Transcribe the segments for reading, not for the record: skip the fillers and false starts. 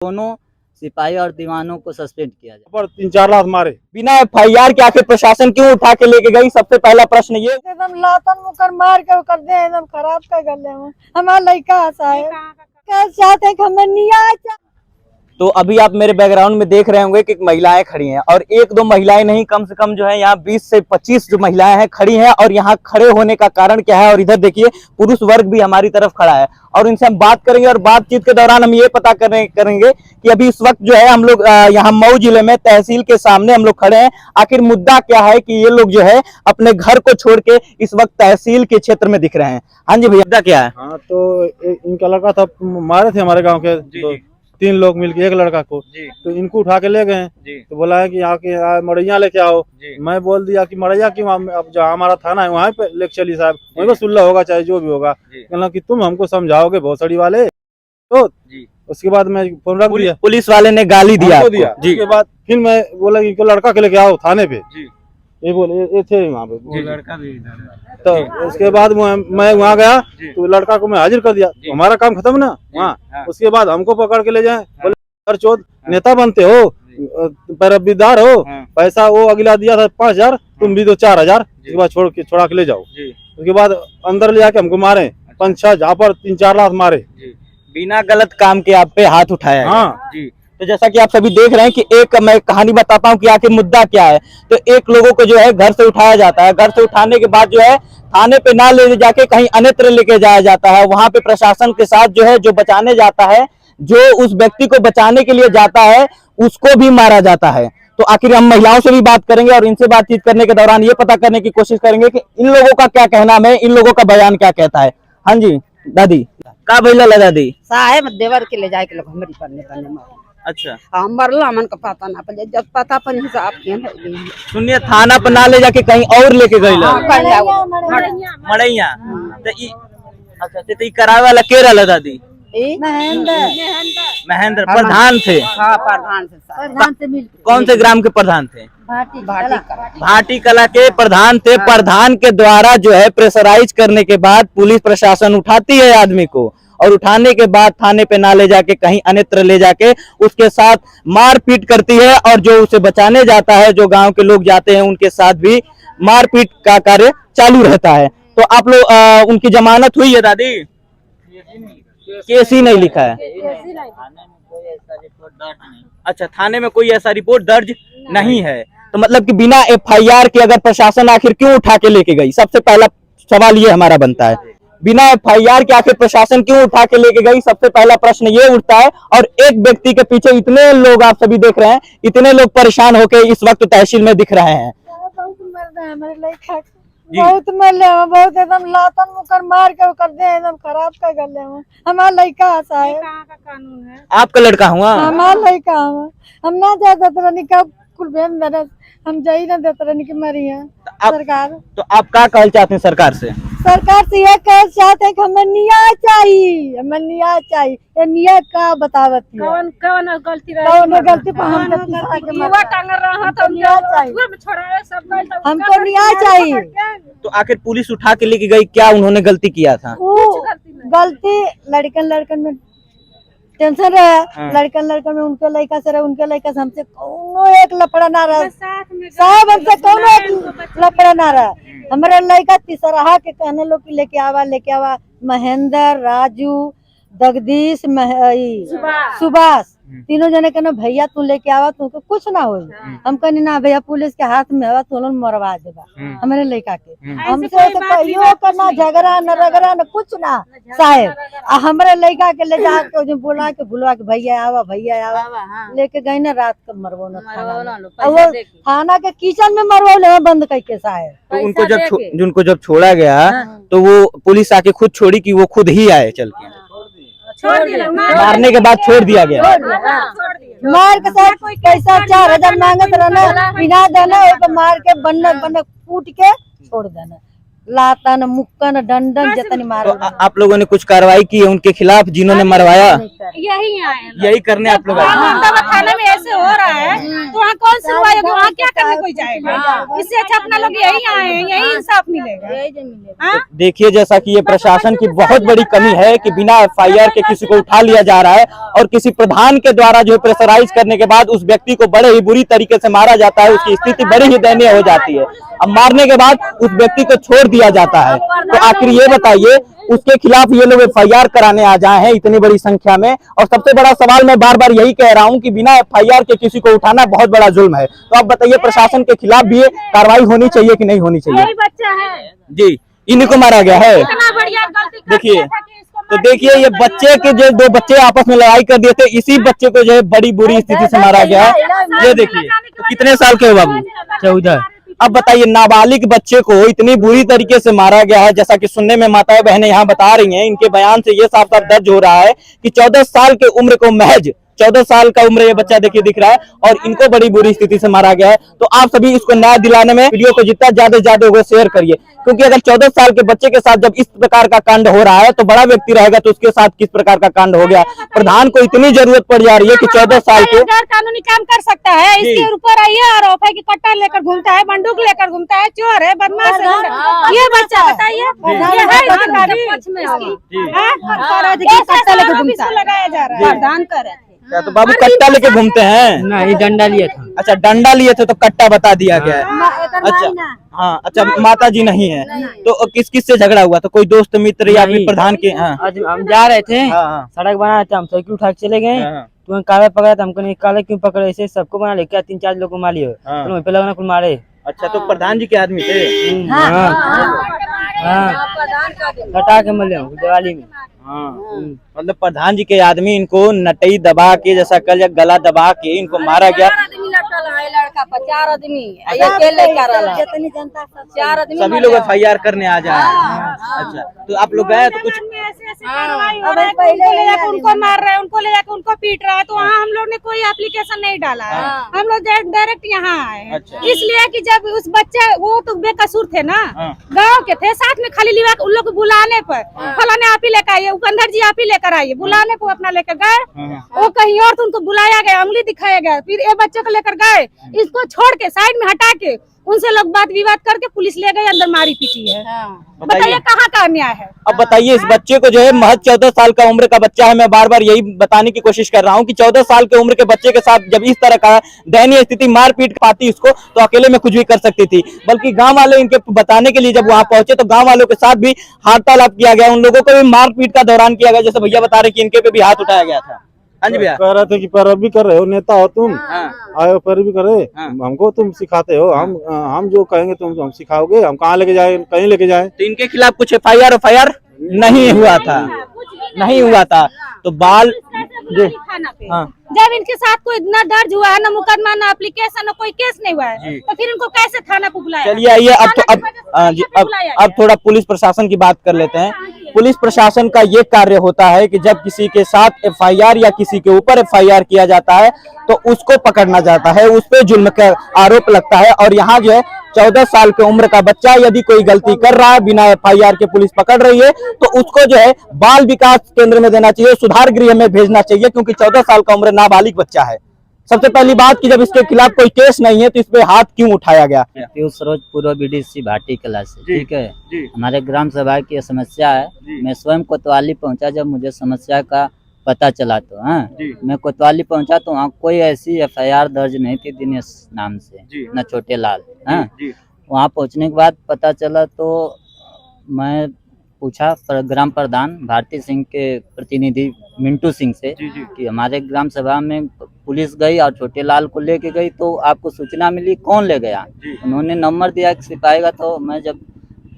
दोनों सिपाही और दीवानों को सस्पेंड किया जाए। पर 3-4 लाख मारे बिना FIR के आखिर प्रशासन क्यों उठा के लेके गई? सबसे पहला प्रश्न ये। एकदम लातन मुकर मार के कर दे, एकदम खराब कर गले में हमारा लड़का हंसा है। क्या चाहते हैं कि हमें न्याय चाहिए। तो अभी आप मेरे बैकग्राउंड में देख रहे होंगे कि महिलाएं खड़ी हैं, और एक दो महिलाएं नहीं, कम से कम जो है यहाँ 20 से 25 जो महिलाएं हैं खड़ी हैं। और यहाँ खड़े होने का कारण क्या है, और इधर देखिए पुरुष वर्ग भी हमारी तरफ खड़ा है, और इनसे हम बात करेंगे। और बातचीत के दौरान हम ये पता करेंगे कि अभी इस वक्त जो है हम लोग यहाँ मऊ जिले में तहसील के सामने हम लोग खड़े हैं। आखिर मुद्दा क्या है कि ये लोग जो है अपने घर को छोड़ के इस वक्त तहसील के क्षेत्र में दिख रहे हैं। हाँ जी भैया, मुद्दा क्या है? हाँ, तो इनका लड़का था, मारे थे हमारे गांव के 3 लोग मिलके एक लड़का को। तो इनको उठा के ले गए। तो बोला है कि आके मड़ैया लेके आओ। मैं बोल दिया कि मड़ैया क्यों, अब जहाँ हमारा थाना है वहाँ पे लेके चली साहब, वहीं पर सुलह होगा चाहे जो भी होगा। कहना कि तुम हमको समझाओगे भोसड़ी वाले। तो उसके बाद मैं फोन रख दिया। पुलिस वाले ने गाली दिया जी। उसके बाद फिर मैं बोला कि लड़का के लेके आओ थाने पे। ये बोले ये थे वहाँ पे, लड़का भी तो उसके बाद मैं वहाँ गया तो लड़का को मैं हाजिर कर दिया। तो हमारा काम खत्म ना वहाँ। उसके बाद हमको पकड़ के ले जाए, बोले सर चौथ नेता बनते हो, पैरवीदार हो, पैसा वो अगला दिया था 5,000, तुम भी दो 4,000। उसके बाद छोड़ा के ले जाओ। उसके बाद अंदर ले जाके हमको मारे 5-6 जहाँ पर 3-4 लाख मारे बिना गलत काम के आप पे हाथ उठाया। हाँ जी। तो जैसा कि आप सभी देख रहे हैं कि एक मैं कहानी बताता हूं कि आखिर मुद्दा क्या है। तो एक लोगों को जो है घर से उठाया जाता है, घर से उठाने के बाद जो है थाने पे ना ले जाके कहीं अन्यत्र लेके जाया जाता है। वहां पे प्रशासन के साथ जो है जो बचाने जाता है, जो उस व्यक्ति को बचाने के लिए जाता है, उसको भी मारा जाता है। तो आखिर हम महिलाओं से भी बात करेंगे और इनसे बातचीत करने के दौरान ये पता करने की कोशिश करेंगे कि इन लोगों का क्या कहना है, इन लोगों का बयान क्या कहता है। हाँ जी दादी, का भैया दादी साहेब देवर के ले जाए के लोग हमारी पढ़ने अच्छा हम मरला मन का पता ना पड़े, जब पता पर हिसाब के सुनिए, थाना पर ना ले जाके कहीं और लेके गए मड़ैया। अच्छा, तो करावे वाला के रहा दादी? महेंद्र प्रधान थे। हाँ, प्रधान से मिल। कौन से ग्राम के प्रधान थे? भाटी कला के प्रधान थे। प्रधान के द्वारा जो है प्रेशराइज करने के बाद पुलिस प्रशासन उठाती है आदमी को, और उठाने के बाद थाने पे ना ले जाके कहीं अन्यत्र ले जाके उसके साथ मारपीट करती है। और जो उसे बचाने जाता है, जो गांव के लोग जाते हैं, उनके साथ भी मारपीट का कार्य चालू रहता है। तो आप लोग उनकी जमानत हुई है दादी? केस ही नहीं लिखा है। अच्छा, थाने में कोई ऐसा रिपोर्ट दर्ज नहीं है। तो मतलब कि बिना FIR के अगर प्रशासन आखिर क्यों उठा के लेके गई? सबसे पहला सवाल ये हमारा बनता है, बिना FIR के आखिर प्रशासन क्यों उठा के लेके गई? सबसे पहला प्रश्न ये उठता है। और एक व्यक्ति के पीछे इतने लोग आप सभी देख रहे हैं, इतने लोग परेशान होके इस वक्त तहसील में दिख रहे हैं। बहुत मर रहे हैं हमारे लड़का, बहुत मर ले, बहुत एकदम लातन मुकर मार के कर दे, एकदम खराब कर गले में हमारा लड़का हंसा है। कानून है आपका लड़का हुआ? हमारा लड़का हम ना जाते रहनी कब कुल मेरा हम जाई ना देते रहनी की मरी है सरकार। तो आप क्या कहना चाहते हैं सरकार से? सरकार से ये कह चाहते हैं कि हमें न्याय चाहिए, हमें न्याय चाहिए। ये न्याय का बतावत है, कौन गलती कौन गलती पर हम हमको न्याय चाहिए। तो आखिर पुलिस उठा के लेके गई, क्या उन्होंने गलती किया था? गलती लड़कन में टेंशन रहे, लड़कन में उनके लड़का से रहे, उनके लड़का से हमसे कोनो एक लफड़ा ना रहा, साहब हमसे कोनो एक लफड़ा ना रहा। हमारे लड़का तीसरा के कहने लोग की लेके आवा महेंद्र, राजू, जगदीश, सुभाष, तीनों जने कहना भैया तू लेके आवा, तुमको कुछ ना हो। हम कहनी ना भैया, पुलिस के हाथ में हवा तो मरवा देगा हमारे लड़का के। हमसे तो कहियो करना झगड़ा न रगड़ा न कुछ ना साहेब। हमारे लड़का के ले जाके जो बोला के बुलवा के भैया आवा लेके गई ना, रात को मरवो न थाना के किचन में मरवो ले बंद करके साहेब। तो उनको जब छोड़ा गया तो वो पुलिस आके खुद छोड़ी कि वो खुद ही आए चल के? मारने के बाद छोड़ दिया गया। मार के साथ पैसा 4,000 मांगत रहना, बिना देना मार के बन्न कूट के छोड़ देना, लातन मुक्कन डंडन जतनी मार। तो आप लोगों ने कुछ कार्रवाई की है उनके खिलाफ जिन्होंने मरवाया? यही करने आप लोग थाने में ऐसे हो रहा है तो वहाँ कौन सुनवाई होगी, वहाँ क्या करने कोई जाएगा। इससे अच्छा अपना लोग यही आए हैं, यही इंसाफ मिलेगा। हाँ? देखिए जैसा कि ये प्रशासन की बहुत बड़ी कमी है कि बिना एफआईआर के किसी को उठा लिया जा रहा है और किसी प्रधान के द्वारा जो है प्रेशराइज करने के बाद उस व्यक्ति को बड़े ही बुरी तरीके से मारा जाता है। उसकी स्थिति बड़ी ही दयनीय हो जाती है। अब मारने के बाद उस व्यक्ति को छोड़ दिया जाता है। तो आखिर ये बताइए उसके खिलाफ ये लोग एफआईआर कराने आ जाए हैं इतनी बड़ी संख्या में। और सबसे बड़ा सवाल मैं बार बार यही कह रहा हूं कि बिना एफआईआर के किसी को उठाना बहुत बड़ा जुल्म है। तो आप बताइए प्रशासन के खिलाफ भी ये कार्रवाई होनी चाहिए कि नहीं होनी चाहिए? बच्चा है जी, इन्हीं को मारा गया है। देखिए तो देखिए ये बच्चे के जो दो बच्चे आपस में लड़ाई कर दिए थे, इसी बच्चे को जो है बड़ी बुरी स्थिति से मारा गया है। ये देखिए तो कितने साल के हो बाबू? 14। अब बताइए नाबालिग बच्चे को इतनी बुरी तरीके से मारा गया है। जैसा कि सुनने में माताएं बहनें यहाँ बता रही हैं, इनके बयान से ये साफ साफ दर्ज हो रहा है कि 14 साल के उम्र को महज 14 साल का उम्र ये बच्चा देखिए दिख रहा है और इनको बड़ी बुरी स्थिति से मारा गया है। तो आप सभी इसको न्याय दिलाने में वीडियो को जितना ज्यादा से ज्यादा होगा शेयर करिए, क्योंकि अगर 14 साल के बच्चे के साथ जब इस प्रकार का कांड हो रहा है तो बड़ा व्यक्ति रहेगा तो उसके साथ किस प्रकार का कांड हो गया। प्रधान को इतनी जरूरत पड़ जा रही है कि 14 साल के गैर कानूनी काम कर सकता है, इसके ऊपर ये आरोप है कि कट्टा लेकर घूमता है, बंदूक लेकर घूमता है, चोर है, बदमाश है। ये बच्चा बताइए लगाया जा रहा है। प्रधान करे क्या तो बाबू कट्टा लेके घूमते हैं? नहीं, डंडा लिए था। अच्छा डंडा लिए थे तो कट्टा बता दिया गया है। अच्छा हाँ, अच्छा माता जी नहीं है तो किस किस से झगड़ा हुआ? तो कोई दोस्त मित्र या फिर प्रधान के? हाँ आज हम जा रहे थे, हाँ सड़क बना रहे थे, हम साइकिल उठा के चले गए। हाँ तो काले पकड़ा था, हमको नहीं काले क्यों पकड़े, ऐसे सबको बना ले क्या 3-4 लोग को मारी हो हाँ। तो पहले लगना कुछ मारे। अच्छा तो प्रधान जी के आदमी थे? कटा के मिले दिवाली में। हाँ मतलब प्रधान जी के आदमी इनको नटई दबा के जैसा कल गला दबा के इनको मारा गया। लड़का 4 आदमी अकेले सभी लोग एफआईआर करने आ जाए। अच्छा तो आप लोग गए तो कुछ उनको मार रहे हैं, उनको ले जाकर उनको पीट रहा है, तो वहाँ हम लोग ने कोई एप्लीकेशन नहीं डाला है। हम लोग डायरेक्ट यहाँ आए हैं। इसलिए कि जब उस बच्चे वो तो बेकसूर थे ना, गाँव के थे, साथ में खाली लिवा उन लोग को बुलाने पर फलाने आप ही लेकर आइए, उपंदर जी आप ही लेकर आइए, बुलाने को अपना लेकर गए। वो कहीं और तो उनको बुलाया गया, उंगली दिखाया गया, फिर ये बच्चे को लेकर गए, इसको छोड़ के साइड में हटा के उनसे लोग बात विवाद करके पुलिस ले गई, अंदर मारी पीटी है। बताइए कहाँ का अन्याय है? अब बताइए इस बच्चे को जो है महज 14 साल का उम्र का बच्चा है। मैं बार बार यही बताने की कोशिश कर रहा हूँ कि 14 साल के उम्र के बच्चे के साथ जब इस तरह का दयनीय स्थिति मारपीट पाती इसको तो अकेले में कुछ भी कर सकती थी, बल्कि गांव वाले इनके बताने के लिए जब वहां पहुंचे तो गांव वालों के साथ भी वार्तालाप किया गया, उन लोगों को भी मारपीट का दौरान किया गया। जैसे भैया बता रहे कि इनके पे भी हाथ उठाया गया था। हाँ जी भैया कह रहे थे कि पैरवी कर रहे हो, नेता हो तुम, आए हो पैरवी कर रहे, हाँ। हमको तुम सिखाते हो, हम जो कहेंगे तुम हम सिखाओगे, हम कहाँ लेके जाए, कहीं लेके जाए। तो इनके खिलाफ कुछ एफआईआर नहीं हुआ था, नहीं हुआ था। तो बाल हाँ। जब इनके साथ कोई न दर्ज हुआ है, न मुकदमा, न एप्लीकेशन, न कोई केस नहीं हुआ है, तो फिर इनको कैसे थाना को बुलाया? चलिए आइए अब थोड़ा पुलिस प्रशासन की बात कर लेते हैं। पुलिस प्रशासन का ये कार्य होता है कि जब किसी के साथ एफआईआर या किसी के ऊपर एफआईआर किया जाता है तो उसको पकड़ना जाता है, उस पे जुल्म का आरोप लगता है। और यहाँ जो है 14 साल की उम्र का बच्चा यदि कोई गलती कर रहा है, बिना एफआईआर के पुलिस पकड़ रही है तो उसको जो है बाल विकास केंद्र में देना चाहिए, सुधार गृह में भेजना चाहिए, क्योंकि 14 साल का उम्र नाबालिग बच्चा है। सबसे पहली बात कि जब इसके खिलाफ कोई केस नहीं है तो इस पे हाथ क्यों उठाया गया? पीयूष सरोज पूर्व बीडीसी भाटी कला से। ठीक है, हमारे ग्राम सभा की समस्या है। मैं स्वयं कोतवाली पहुंचा, जब मुझे समस्या का पता चला तो मैं कोतवाली पहुंचा तो वहाँ कोई ऐसी एफआईआर दर्ज नहीं थी दिनेश नाम से, न छोटे लाल। वहाँ पहुंचने के बाद पता चला तो मैं पूछा ग्राम प्रधान भारती सिंह के प्रतिनिधि मिंटू सिंह से कि हमारे ग्राम सभा में पुलिस गई और छोटे लाल को लेके गई तो आपको सूचना मिली, कौन ले गया? उन्होंने नंबर दिया कि सिपाही का। तो मैं जब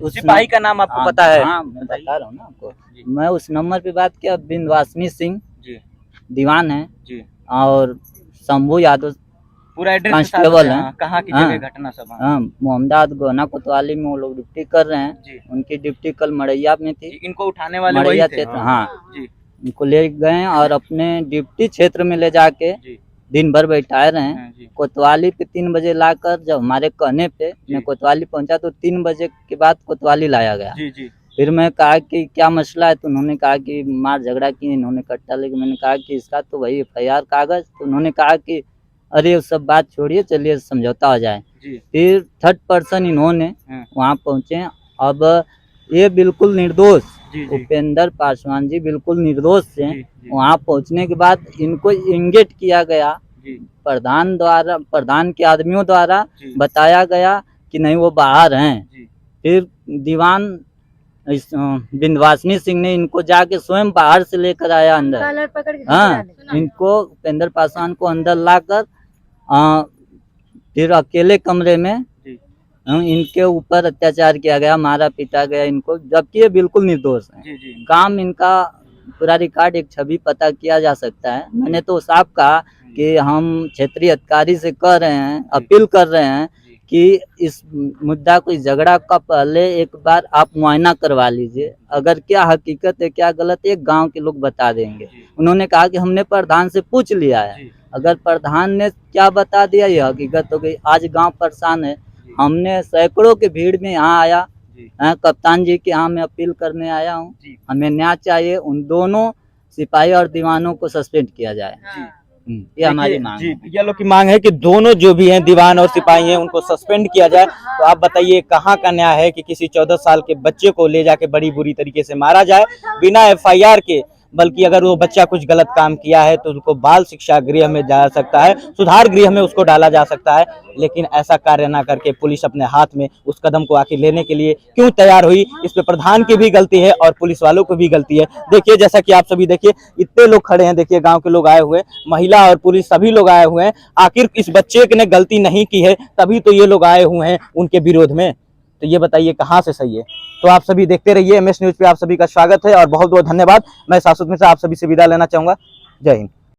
उस सिपाही का नाम आपको पता है? हाँ मैं बता रहा हूँ ना आपको। मैं उस नंबर पे बात किया, बिंदवासिनी सिंह दीवान है और शंभू यादव पूरा एड्रेस कांस्टेबल है। कहाँ की जगह घटना सब? हाँ, मोहम्मदाबाद गोना कोतवाली में वो लोग ड्यूटी कर रहे हैं। उनकी ड्यूटी कल मड़ैया में थी। इनको उठाने वाले मड़ैया क्षेत्र, हाँ उनको ले गए और अपने ड्यूटी क्षेत्र में ले जाके दिन भर बैठाए रहे। कोतवाली पे 3 बजे लाकर जब हमारे कहने पे मैं कोतवाली पहुंचा तो 3 बजे के बाद कोतवाली लाया गया। फिर मैं कहा कि क्या मसला है, तो उन्होंने कहा कि मार झगड़ा की, इन्होंने कट्टा लेके। मैंने कहा कि इसका तो वही एफआईआर कागज। तो उन्होंने कहा कि अरे वो सब बात छोड़िए, चलिए समझौता हो जाए। फिर थर्ड पर्सन इन्होंने वहाँ पहुँचे। अब ये बिल्कुल निर्दोष, उपेंद्र पासवान जी बिल्कुल निर्दोष थे। वहाँ पहुँचने के बाद इनको इंगेट किया गया प्रधान के आदमियों द्वारा, बताया गया कि नहीं वो बाहर हैं। फिर दीवान विंध्यवासिनी सिंह ने इनको जाके स्वयं बाहर से लेकर आया अंदर। हाँ, इनको उपेंद्र पासवान को अंदर लाकर फिर अकेले कमरे में इनके ऊपर अत्याचार किया गया, मारा पीटा गया इनको, जबकि ये बिल्कुल निर्दोष है। काम इनका पूरा रिकॉर्ड, एक छवि पता किया जा सकता है। मैंने तो साफ कहा कि हम क्षेत्रीय अधिकारी से कह रहे हैं, अपील कर रहे हैं कि इस मुद्दा को, इस झगड़ा का पहले एक बार आप मुआयना करवा लीजिए। अगर क्या हकीकत है क्या गलत है, गांव के लोग बता देंगे। उन्होंने कहा कि हमने प्रधान से पूछ लिया है, अगर प्रधान ने क्या बता दिया ये हकीकत हो गई। आज गांव परेशान है। हमने सैकड़ों के भीड़ में यहाँ आया, कप्तान जी के यहाँ मैं अपील करने आया हूँ। हमें न्याय चाहिए, उन दोनों सिपाही और दीवानों को सस्पेंड किया जाए। ये हमारी मांग है। ये लोग की मांग है कि दोनों जो भी हैं दीवान और सिपाही हैं उनको सस्पेंड किया जाए। तो आप बताइए कहाँ का न्याय है कि किसी 14 साल के बच्चे को ले जाके बड़ी बुरी तरीके से मारा जाए बिना FIR के। बल्कि अगर वो बच्चा कुछ गलत काम किया है तो उसको बाल शिक्षा गृह में जा सकता है, सुधार गृह में उसको डाला जा सकता है। लेकिन ऐसा कार्य ना करके पुलिस अपने हाथ में उस कदम को आखिर लेने के लिए क्यों तैयार हुई, इस पे प्रधान की भी गलती है और पुलिस वालों को भी गलती है। देखिए, जैसा कि आप सभी देखिए, इतने लोग खड़े हैं, देखिए गांव के लोग आए हुए, महिला और पुलिस सभी लोग आए हुए हैं। आखिर इस बच्चे ने गलती नहीं की है, तभी तो ये लोग आए हुए हैं उनके विरोध में। तो ये बताइए कहाँ से सही है। तो आप सभी देखते रहिए MS न्यूज पे, आप सभी का स्वागत है और बहुत बहुत धन्यवाद। मैं शाश्वत मिश्रा आप सभी से विदा लेना चाहूंगा। जय हिंद।